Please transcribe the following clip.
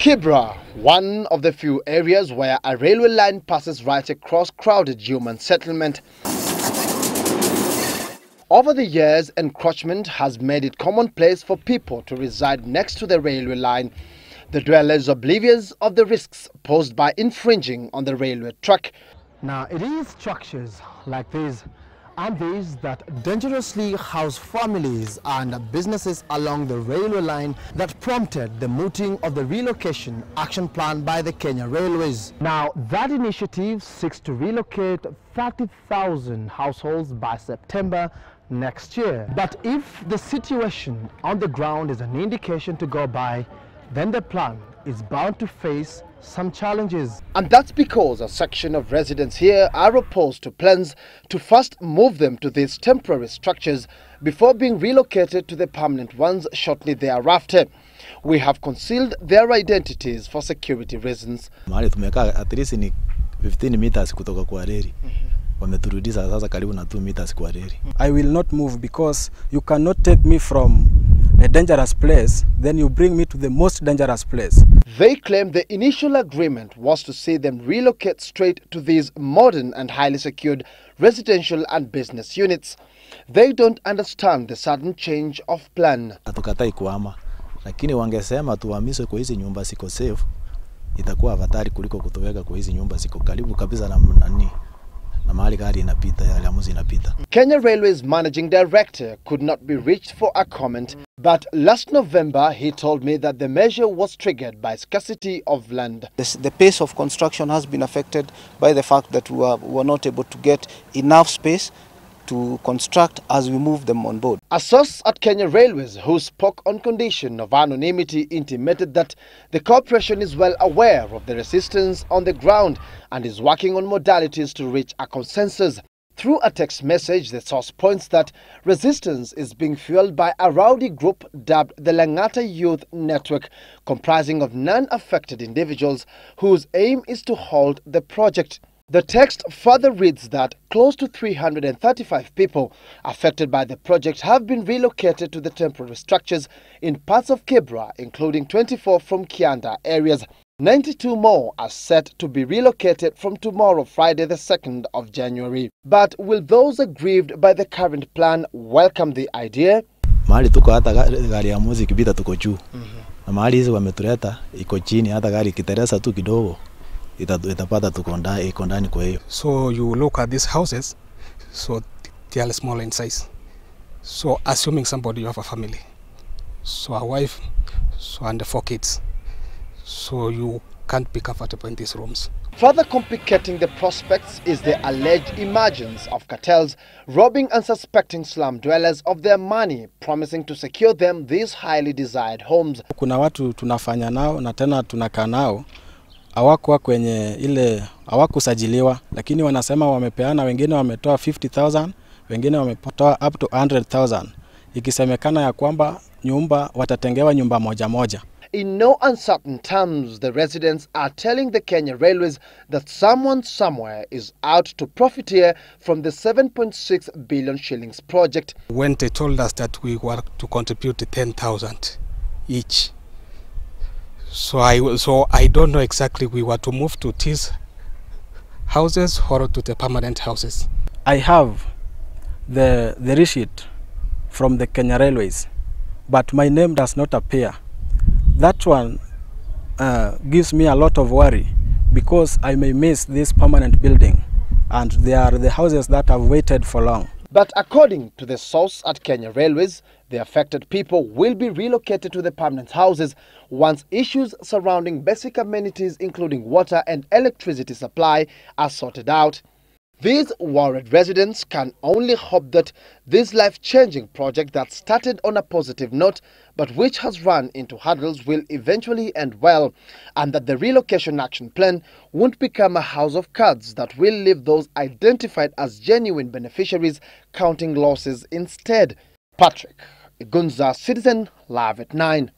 Kibra, one of the few areas where a railway line passes right across crowded human settlement. Over the years, encroachment has made it commonplace for people to reside next to the railway line. The dwellers oblivious of the risks posed by infringing on the railway track. Now, it is structures like these and these that dangerously house families and businesses along the railway line that prompted the mooting of the relocation action plan by the Kenya Railways. Now, that initiative seeks to relocate 30,000 households by September next year. But if the situation on the ground is an indication to go by, then the plan is bound to face some challenges. And that's because a section of residents here are opposed to plans to first move them to these temporary structures before being relocated to the permanent ones shortly thereafter. We have concealed their identities for security reasons. Mahali tumekaa at least ni 15 meters kutoka kwa reli. Wameturudisha sasa karibu na 2 meters kwa reli. I will not move because you cannot take me from a dangerous place, then you bring me to the most dangerous place. They claim the initial agreement was to see them relocate straight to these modern and highly secured residential and business units. They don't understand the sudden change of plan. Hatukatai kuhama, lakini wangesema tuhamiswe kwa hizi nyumba siko safe, itakuwa hatari kuliko kutoweka kwa hizi nyumba siko karibu kabisa na nani. Kenya Railways Managing Director could not be reached for a comment, but last November he told me that the measure was triggered by scarcity of land. The pace of construction has been affected by the fact that we were not able to get enough space to construct as we move them on board. A source at Kenya Railways who spoke on condition of anonymity intimated that the corporation is well aware of the resistance on the ground and is working on modalities to reach a consensus. Through a text message, the source points that resistance is being fueled by a rowdy group dubbed the Langata Youth Network, comprising of non-affected individuals whose aim is to halt the project. The text further reads that close to 335 people affected by the project have been relocated to the temporary structures in parts of Kibra, including 24 from Kianda areas. 92 more are set to be relocated from tomorrow, Friday the 2nd of January. But will those aggrieved by the current plan welcome the idea? Mahali tuko hata gari ya mozi kibita tuko juu. Na mahali hizi wametuleta iko chini, hata gari kiteresa tu kidogo. So you look at these houses, so they are small in size. So assuming somebody you have a family, so a wife, so and 4 kids, so you can't be comfortable in these rooms. Further complicating the prospects is the alleged emergence of cartels robbing unsuspecting slum dwellers of their money, promising to secure them these highly desired homes. Kuna watu tunafanya nao na tena tunakaa nao. Hawakuwa kwenye ile hawakusajiliwa, lakini wanasema wamepeana, wengine wametoa 50,000, wengine wametoa up to 100,000, ikisemekana ya kwamba nyumba watatengewa nyumba moja moja. In no uncertain terms, the residents are telling the Kenya Railways that someone somewhere is out to profiteer from the 7.6 billion shillings project. When they told us that we were to contribute 10,000 each, So I don't know exactly we were to move to these houses or to the permanent houses. I have the receipt from the Kenya Railways, but my name does not appear. That one gives me a lot of worry because I may miss this permanent building and they are the houses that have waited for long. But according to the source at Kenya Railways, the affected people will be relocated to the permanent houses once issues surrounding basic amenities including water and electricity supply are sorted out. These worried residents can only hope that this life-changing project that started on a positive note but which has run into hurdles will eventually end well, and that the relocation action plan won't become a house of cards that will leave those identified as genuine beneficiaries counting losses instead. Patrick Igunza, Citizen Live at 9.